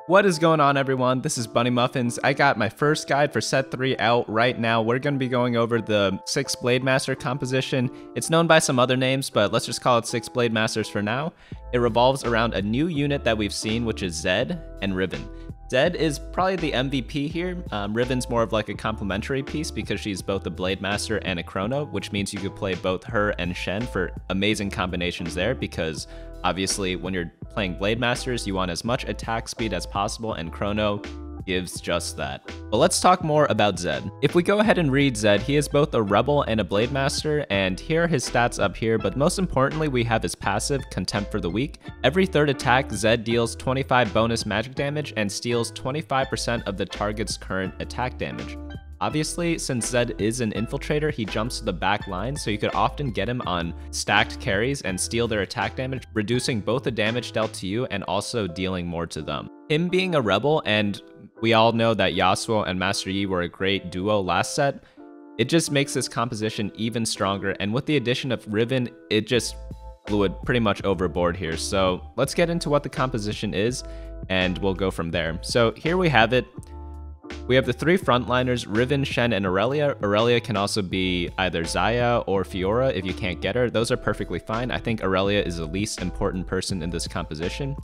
What is going on, everyone? This is BunnyMuffins. I got my first guide for set 3 out right now. We're going to be going over the 6 Blademaster composition. It's known by some other names, but let's just call it 6 Blademasters for now. It revolves around a new unit that we've seen, which is Zed and Riven. Zed is probably the MVP here. Riven's more of like a complementary piece because she's both a Blademaster and a Chrono, which means you could play both her and Shen for amazing combinations there because obviously when you're playing Blademasters, you want as much attack speed as possible, and Chrono gives just that. But let's talk more about Zed. If we go ahead and read Zed, he is both a Rebel and a Blademaster, and here are his stats up here, but most importantly we have his passive, Contempt for the Weak. Every third attack, Zed deals 25 bonus magic damage and steals 25% of the target's current attack damage. Obviously, since Zed is an infiltrator, he jumps to the back line, so you could often get him on stacked carries and steal their attack damage, reducing both the damage dealt to you and also dealing more to them. Him being a Rebel, and we all know that Yasuo and Master Yi were a great duo last set, it just makes this composition even stronger, and with the addition of Riven, it just blew it pretty much overboard here. So let's get into what the composition is, and we'll go from there. So here we have it. We have the 3 frontliners, Riven, Shen, and Aurelia. Aurelia can also be either Xayah or Fiora if you can't get her. Those are perfectly fine. I think Aurelia is the least important person in this composition.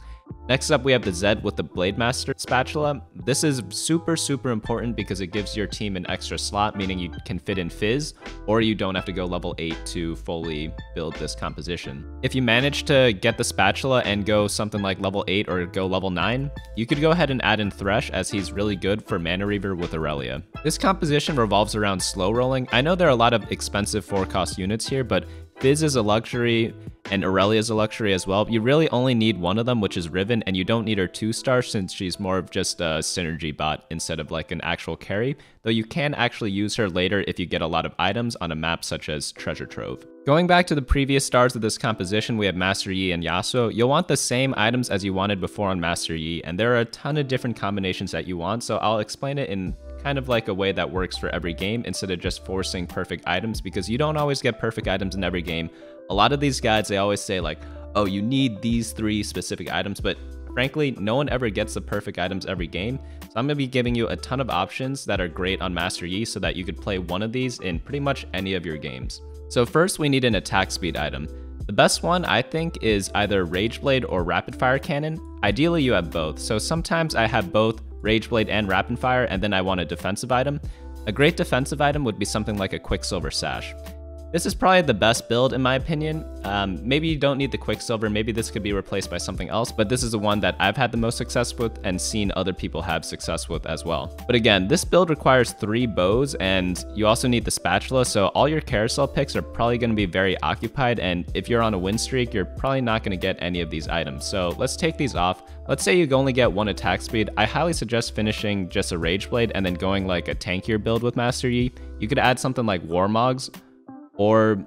Next up, we have the Zed with the Blademaster spatula. This is super important because it gives your team an extra slot, meaning you can fit in Fizz, or you don't have to go level 8 to fully build this composition. If you manage to get the spatula and go something like level 8 or go level 9, you could go ahead and add in Thresh, as he's really good for Mana Reaver with Aurelia. This composition revolves around slow rolling. I know there are a lot of expensive 4-cost units here, but Fizz is a luxury and Aurelia is a luxury as well. You really only need one of them, which is Riven, and you don't need her 2-star since she's more of just a synergy bot instead of like an actual carry, though you can actually use her later if you get a lot of items on a map such as Treasure Trove. Going back to the previous stars of this composition, we have Master Yi and Yasuo. You'll want the same items as you wanted before on Master Yi, and there are a ton of different combinations that you want, so I'll explain it in kind of like a way that works for every game instead of just forcing perfect items, because you don't always get perfect items in every game. A lot of these guides, they always say like, oh, you need these 3 specific items, but frankly, no one ever gets the perfect items every game. So I'm going to be giving you a ton of options that are great on Master Yi so that you could play one of these in pretty much any of your games. So first, we need an attack speed item. The best one, I think, is either Rage Blade or Rapid Fire Cannon. Ideally, you have both. So sometimes I have both Rage Blade and Rapid Fire, and then I want a defensive item. A great defensive item would be something like a Quicksilver Sash. This is probably the best build in my opinion. Maybe you don't need the Quicksilver, maybe this could be replaced by something else, but this is the one that I've had the most success with and seen other people have success with as well. But again, this build requires 3 bows, and you also need the spatula, so all your carousel picks are probably going to be very occupied, and if you're on a win streak, you're probably not going to get any of these items. So let's take these off. Let's say you only get 1 attack speed. I highly suggest finishing just a Rage Blade and then going like a tankier build with Master Yi. You could add something like Warmogs or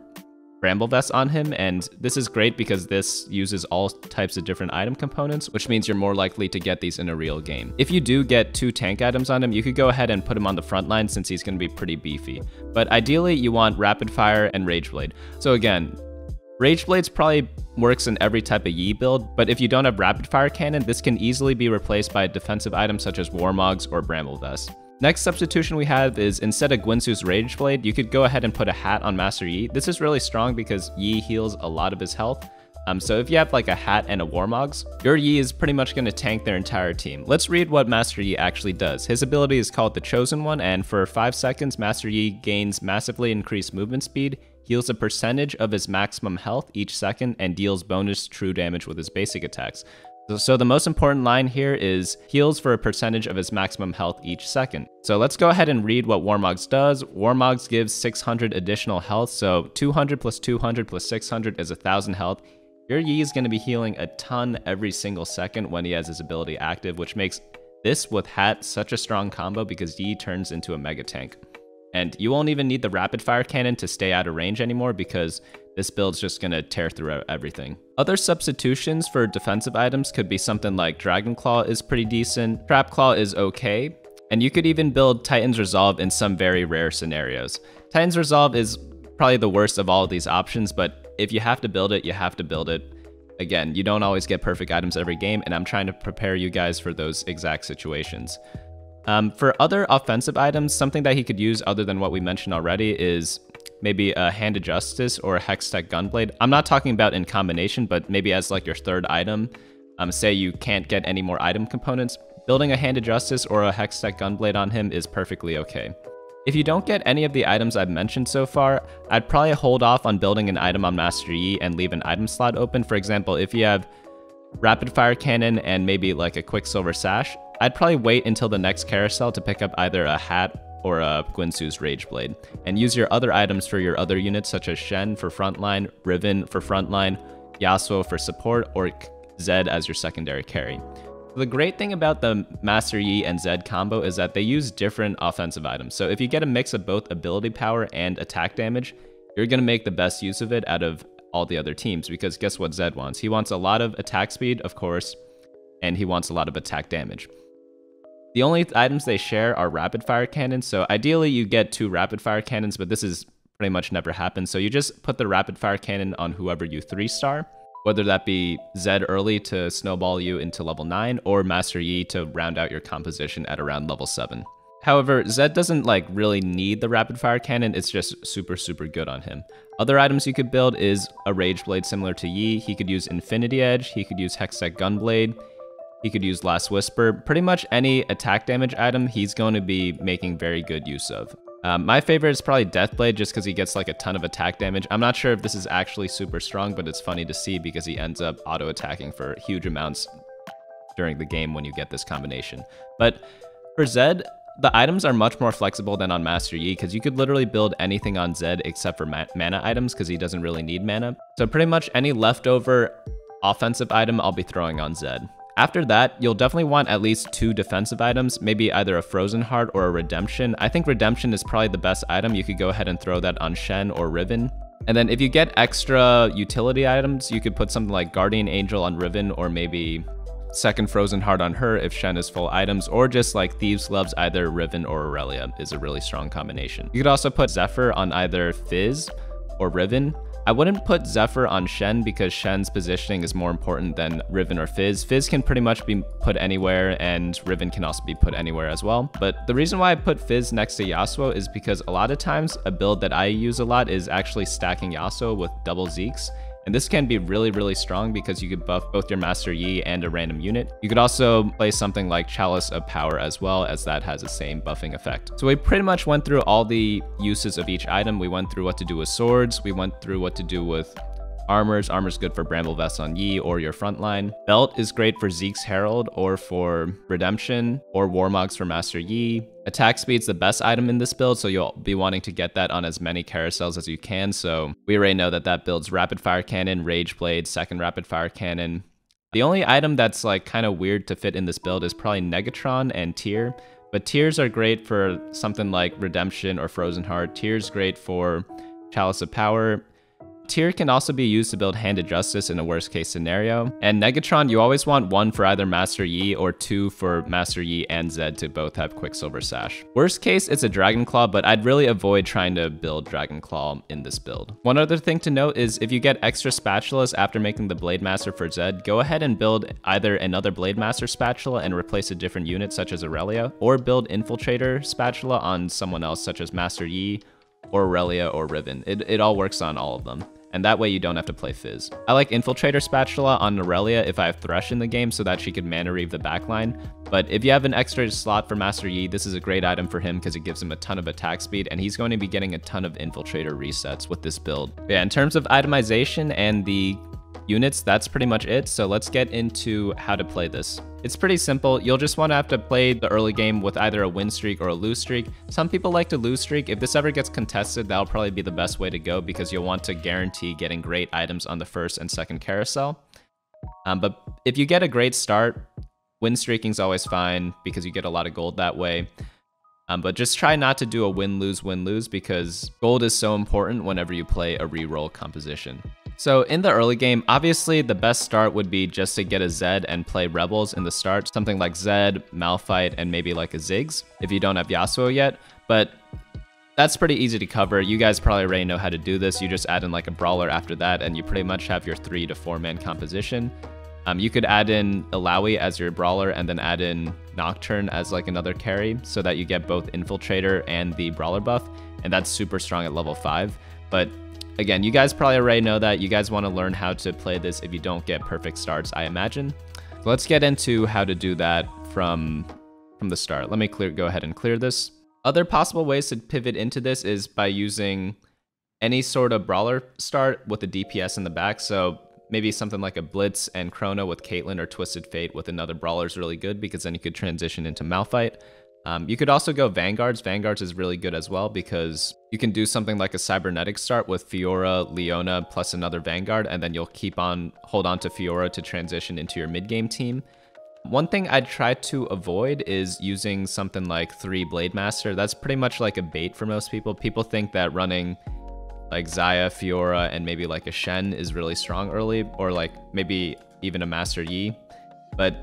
Bramble Vest on him, and this is great because this uses all types of different item components, which means you're more likely to get these in a real game. If you do get 2 tank items on him, you could go ahead and put him on the front line since he's going to be pretty beefy. But ideally, you want Rapid Fire and Rage Blade. So again, Rage Blades probably works in every type of Yi build, but if you don't have Rapid Fire Cannon, this can easily be replaced by a defensive item such as Warmogs or Bramble Vest. Next substitution we have is, instead of Guinsoo's Rage Blade, you could go ahead and put a hat on Master Yi. This is really strong because Yi heals a lot of his health. So if you have like a hat and a Warmogs, your Yi is pretty much going to tank their entire team. Let's read what Master Yi actually does. His ability is called the Chosen One, and for 5 seconds, Master Yi gains massively increased movement speed, heals a percentage of his maximum health each second, and deals bonus true damage with his basic attacks. So the most important line here is heals for a percentage of his maximum health each second. So let's go ahead and read what Warmogs does. Warmogs gives 600 additional health, so 200 plus 200 plus 600 is 1000 health. Your Yi is going to be healing a ton every single second when he has his ability active, which makes this with Hat such a strong combo because Yi turns into a mega tank. And you won't even need the Rapid Fire Cannon to stay out of range anymore because this build's just going to tear through everything. Other substitutions for defensive items could be something like Dragon Claw is pretty decent, Trap Claw is okay, and you could even build Titan's Resolve in some very rare scenarios. Titan's Resolve is probably the worst of all of these options, but if you have to build it, you have to build it. again, you don't always get perfect items every game, and I'm trying to prepare you guys for those exact situations. For other offensive items, something that he could use other than what we mentioned already is maybe a Hand of Justice or a Hextech Gunblade. I'm not talking about in combination, but maybe as like your third item. Say you can't get any more item components, building a Hand of Justice or a Hextech Gunblade on him is perfectly okay. If you don't get any of the items I've mentioned so far, I'd probably hold off on building an item on Master Yi and leave an item slot open. For example, if you have Rapid Fire Cannon and maybe like a Quicksilver Sash, I'd probably wait until the next carousel to pick up either a hat or a Guinsoo's Rage Blade, and use your other items for your other units such as Shen for frontline, Riven for frontline, Yasuo for support, or Zed as your secondary carry. The great thing about the Master Yi and Zed combo is that they use different offensive items. So if you get a mix of both ability power and attack damage, you're going to make the best use of it out of all the other teams, because guess what Zed wants? He wants a lot of attack speed, of course, and he wants a lot of attack damage. The only items they share are rapid fire cannons, so ideally you get 2 rapid fire cannons, but this is pretty much never happens. So you just put the rapid fire cannon on whoever you 3-star. Whether that be Zed early to snowball you into level 9 or Master Yi to round out your composition at around level 7. However, Zed doesn't like really need the rapid fire cannon, it's just super good on him. Other items you could build is a Rage Blade similar to Yi, he could use Infinity Edge, he could use Hextech Gunblade, he could use Last Whisper. Pretty much any attack damage item he's going to be making very good use of. My favorite is probably Deathblade just because he gets like a ton of attack damage. I'm not sure if this is actually super strong, but it's funny to see because he ends up auto-attacking for huge amounts during the game when you get this combination. But for Zed, the items are much more flexible than on Master Yi because you could literally build anything on Zed except for mana items because he doesn't really need mana. So pretty much any leftover offensive item I'll be throwing on Zed. After that, you'll definitely want at least 2 defensive items, maybe either a Frozen Heart or a Redemption. I think Redemption is probably the best item. You could go ahead and throw that on Shen or Riven. And then if you get extra utility items, you could put something like Guardian Angel on Riven, or maybe second Frozen Heart on her if Shen is full items, or just like Thieves Gloves, either Riven or Aurelia is a really strong combination. You could also put Zephyr on either Fizz or Riven. I wouldn't put Zephyr on Shen because Shen's positioning is more important than Riven or Fizz. Fizz can pretty much be put anywhere, and Riven can also be put anywhere as well. But the reason why I put Fizz next to Yasuo is because a lot of times a build that I use a lot is actually stacking Yasuo with double Zeeks. And this can be really strong because you could buff both your Master Yi and a random unit. You could also play something like Chalice of Power as well, as that has the same buffing effect. So we pretty much went through all the uses of each item. We went through what to do with swords. We went through what to do with armors. Armor's good for Bramble Vest on Yi or your frontline. Belt is great for Zeke's Herald or for Redemption, or Warmogs for Master Yi. Attack speed's the best item in this build, so you'll be wanting to get that on as many carousels as you can. So we already know that that builds Rapid Fire Cannon, Rage Blade, second Rapid Fire Cannon. The only item that's like kind of weird to fit in this build is probably Negatron and Tear. But Tears are great for something like Redemption or Frozen Heart. Tear's great for Chalice of Power. Tear can also be used to build Hand of Justice in a worst case scenario. And Negatron, you always want 1 for either Master Yi or 2 for Master Yi and Zed to both have Quicksilver Sash. Worst case, it's a Dragon Claw, but I'd really avoid trying to build Dragon Claw in this build. One other thing to note is if you get extra spatulas after making the Blademaster for Zed, go ahead and build either another Blademaster spatula and replace a different unit such as Aurelia, or build Infiltrator spatula on someone else such as Master Yi or Aurelia or Riven. It all works on all of them. And that way you don't have to play Fizz. I like Infiltrator Spatula on Aurelia if I have Thresh in the game so that she could mana reave the backline. But if you have an extra slot for Master Yi, this is a great item for him because it gives him a ton of attack speed, and he's going to be getting a ton of Infiltrator resets with this build. But yeah, in terms of itemization and the units, that's pretty much it. So let's get into how to play this. It's pretty simple. You'll just want to have to play the early game with either a win streak or a lose streak. Some people like to lose streak. If this ever gets contested, that'll probably be the best way to go because you'll want to guarantee getting great items on the first and second carousel. But if you get a great start, win streaking's always fine because you get a lot of gold that way. But just try not to do a win-lose because gold is so important whenever you play a reroll composition. So in the early game, obviously the best start would be just to get a Zed and play Rebels in the start, something like Zed, Malphite, and maybe like a Ziggs if you don't have Yasuo yet. But that's pretty easy to cover. You guys probably already know how to do this. You just add in like a brawler after that, and you pretty much have your 3 to 4 man composition. You could add in Illaoi as your brawler and then add in Nocturne as like another carry so that you get both Infiltrator and the brawler buff, and that's super strong at level 5. But again, you guys probably already know that. You guys want to learn how to play this if you don't get perfect starts, I imagine. So let's get into how to do that from the start. Let me go ahead and clear this. Other possible ways to pivot into this is by using any sort of brawler start with a DPS in the back. So maybe something like a Blitz and Chrono with Caitlyn or Twisted Fate with another brawler is really good because then you could transition into Malphite. You could also go Vanguards. Vanguards is really good as well because you can do something like a Cybernetic start with Fiora, Leona, plus another Vanguard, and then you'll hold on to Fiora to transition into your mid-game team. One thing I'd try to avoid is using something like 3 Blademaster. That's pretty much like a bait for most people. People think that running like Xayah, Fiora, and maybe like a Shen is really strong early, or like maybe even a Master Yi. But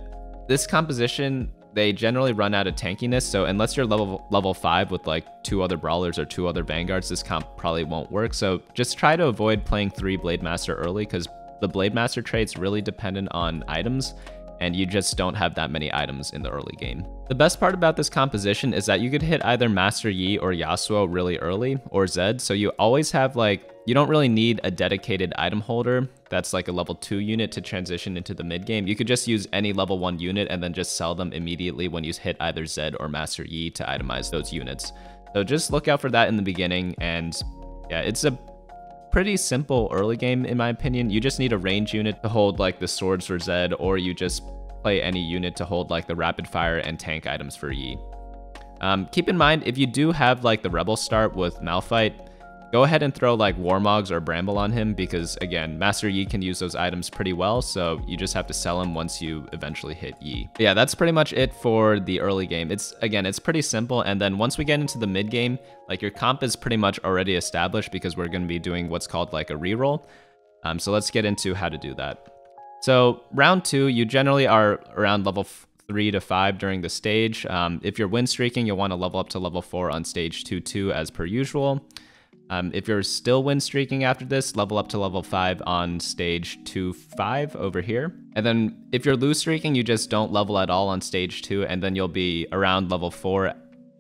this composition, they generally run out of tankiness, so unless you're level 5 with like 2 other brawlers or 2 other Vanguards, this comp probably won't work. So just try to avoid playing 3 Blademaster early because the Blademaster trait's really dependent on items, and you just don't have that many items in the early game. The best part about this composition is that you could hit either Master Yi or Yasuo really early, or Zed, so you always have like, you don't really need a dedicated item holder that's like a level 2 unit to transition into the mid game. You could just use any level 1 unit and then just sell them immediately when you hit either Zed or Master Yi to itemize those units. So just look out for that in the beginning, and yeah, it's a pretty simple early game in my opinion. You just need a range unit to hold like the swords for Zed, or you just play any unit to hold like the rapid fire and tank items for Yi. Keep in mind, if you do have like the rebel start with Malphite, go ahead and throw like Warmogs or Bramble on him because again, Master Yi can use those items pretty well, so you just have to sell him once you eventually hit Yi. But yeah, that's pretty much it for the early game. It's pretty simple, and then once we get into the mid game, like your comp is pretty much already established because we're going to be doing what's called like a reroll. So let's get into how to do that. So round 2, you generally are around level 3 to 5 during the stage. If you're win streaking, you'll want to level up to level 4 on stage 2-2 as per usual. If you're still win streaking after this, level up to level 5 on stage 2-5 over here. And then if you're lose streaking, you just don't level at all on stage 2, and then you'll be around level 4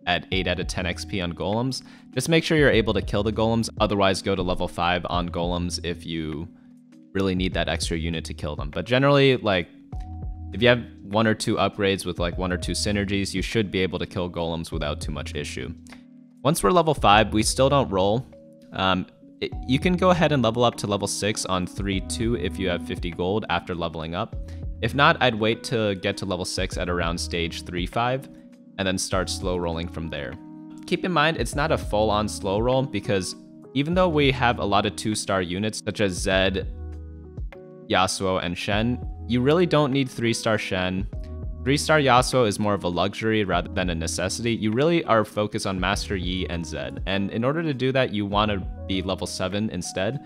at 8 out of 10 XP on golems. Just make sure you're able to kill the golems, otherwise go to level 5 on golems if you really need that extra unit to kill them. But generally, like, if you have 1 or 2 upgrades with like 1 or 2 synergies, you should be able to kill golems without too much issue. Once we're level 5, we still don't roll. You can go ahead and level up to level 6 on 3-2 if you have 50 gold after leveling up. If not, I'd wait to get to level 6 at around stage 3-5 and then start slow rolling from there. Keep in mind, it's not a full-on slow roll because even though we have a lot of 2-star units such as Zed, Yasuo, and Shen, you really don't need 3-star Shen. 3-star Yasuo is more of a luxury rather than a necessity. You really are focused on Master Yi and Zed, and in order to do that, you want to be level 7 instead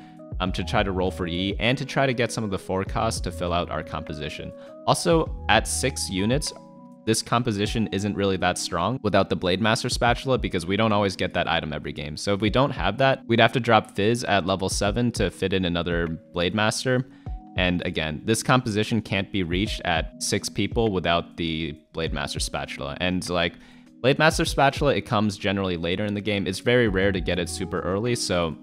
to try to roll for Yi and to try to get some of the forecasts to fill out our composition. Also, at 6 units, this composition isn't really that strong without the Blademaster spatula because we don't always get that item every game. So if we don't have that, we'd have to drop Fizz at level 7 to fit in another Blademaster. And again, this composition can't be reached at 6 people without the Blademaster spatula. And like, Blademaster spatula, it comes generally later in the game. It's very rare to get it super early, so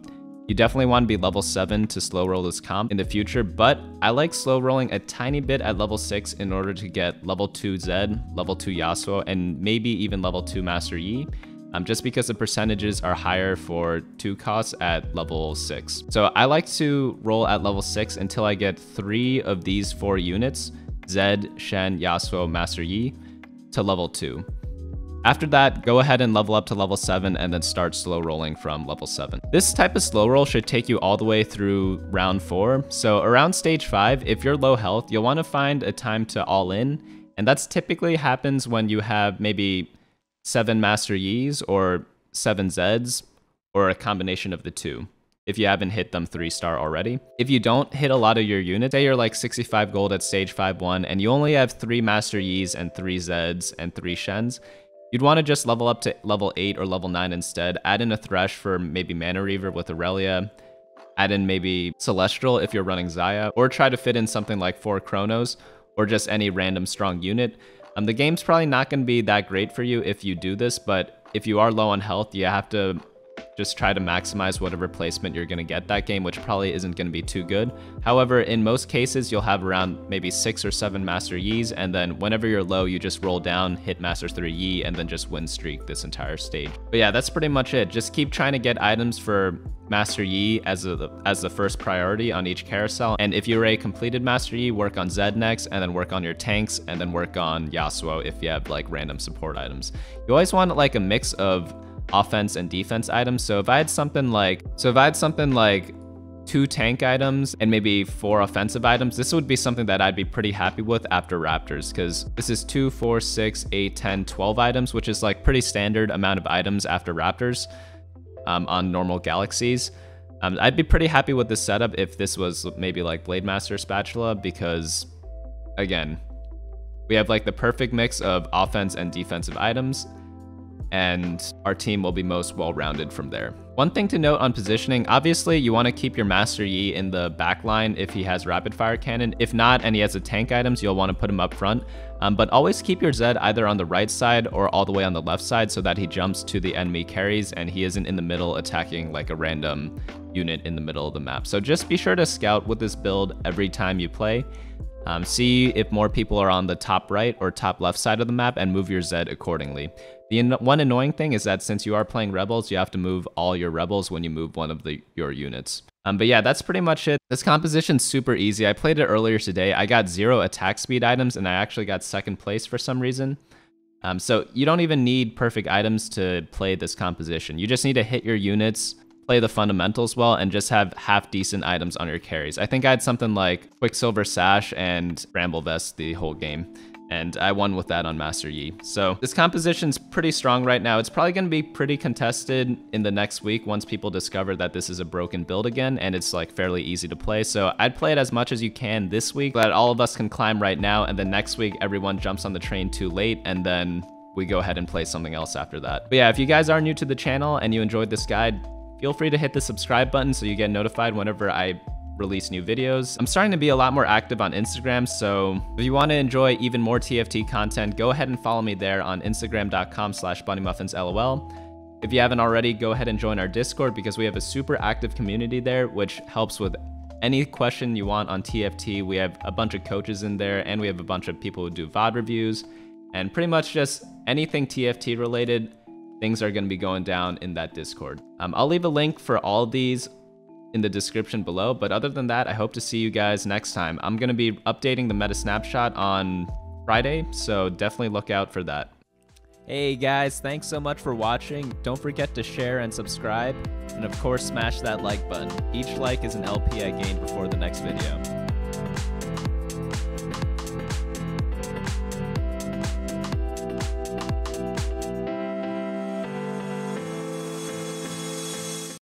you definitely want to be level 7 to slow roll this comp in the future, but I like slow rolling a tiny bit at level 6 in order to get level 2 Zed, level 2 Yasuo, and maybe even level 2 Master Yi. Just because the percentages are higher for 2 costs at level 6. So I like to roll at level 6 until I get 3 of these 4 units, Zed, Shen, Yasuo, Master Yi, to level 2. After that, go ahead and level up to level 7 and then start slow rolling from level 7. This type of slow roll should take you all the way through round 4. So around stage 5, if you're low health, you'll want to find a time to all in, and that's typically happens when you have maybe 7 Master Yis or 7 Zeds, or a combination of the 2, if you haven't hit them 3-star already. If you don't hit a lot of your units, say you're like 65 gold at stage 5-1, and you only have 3 Master Yis and 3 Zeds and 3 Shens, You'd want to just level up to level 8 or level 9 instead. Add in a Thresh for maybe Mana Reaver with Aurelia. Add in maybe Celestial if you're running Xayah. Or try to fit in something like 4 Chronos or just any random strong unit. The game's probably not going to be that great for you if you do this, but if you are low on health, you have to just try to maximize whatever placement you're going to get that game, which probably isn't going to be too good. However, in most cases, you'll have around maybe 6 or 7 Master Yis, and then whenever you're low, you just roll down, hit Master 3 Yi, and then just win streak this entire stage. But yeah, that's pretty much it. Just keep trying to get items for Master Yi as the first priority on each carousel, and if you're a completed Master Yi, work on Zed next, and then work on your tanks, and then work on Yasuo if you have like random support items. You always want like a mix of offense and defense items. So if I had something like 2 tank items and maybe 4 offensive items, this would be something that I'd be pretty happy with after Raptors, because this is 2, 4, 6, 8, 10, 12 items, which is like pretty standard amount of items after Raptors on normal galaxies. I'd be pretty happy with this setup if this was maybe like Blademaster Spatula, because again, we have like the perfect mix of offense and defensive items, and our team will be most well-rounded from there. One thing to note on positioning, obviously you want to keep your Master Yi in the back line if he has rapid fire cannon. If not, and he has the tank items, you'll want to put him up front. But always keep your Zed either on the right side or all the way on the left side so that he jumps to the enemy carries and he isn't in the middle attacking like a random unit in the middle of the map. So just be sure to scout with this build every time you play. See if more people are on the top right or top left side of the map and move your Zed accordingly. The one annoying thing is that since you are playing Rebels, you have to move all your Rebels when you move one of your units. But yeah, that's pretty much it. This composition's super easy. I played it earlier today. I got 0 attack speed items and I actually got 2nd place for some reason. So you don't even need perfect items to play this composition. You just need to hit your units, play the fundamentals well, and just have half decent items on your carries. I think I had something like Quicksilver Sash and Bramble Vest the whole game, and I won with that on Master Yi. So this composition's pretty strong right now. It's probably going to be pretty contested in the next week once people discover that this is a broken build again and it's like fairly easy to play. So I'd play it as much as you can this week so that all of us can climb right now, and then next week everyone jumps on the train too late and then we go ahead and play something else after that. But yeah, if you guys are new to the channel and you enjoyed this guide, feel free to hit the subscribe button so you get notified whenever I release new videos. I'm starting to be a lot more active on Instagram, so if you want to enjoy even more TFT content, go ahead and follow me there on Instagram.com/BunnyMuffinsLOL. If you haven't already, go ahead and join our Discord because we have a super active community there, which helps with any question you want on TFT. We have a bunch of coaches in there, and we have a bunch of people who do VOD reviews, and pretty much just anything TFT related, things are going to be going down in that Discord. I'll leave a link for all of these in the description below, but other than that, I hope to see you guys next time. I'm going to be updating the meta snapshot on Friday, so definitely look out for that. Hey guys, thanks so much for watching. Don't forget to share and subscribe, and of course smash that like button. Each like is an LP I gain before the next video.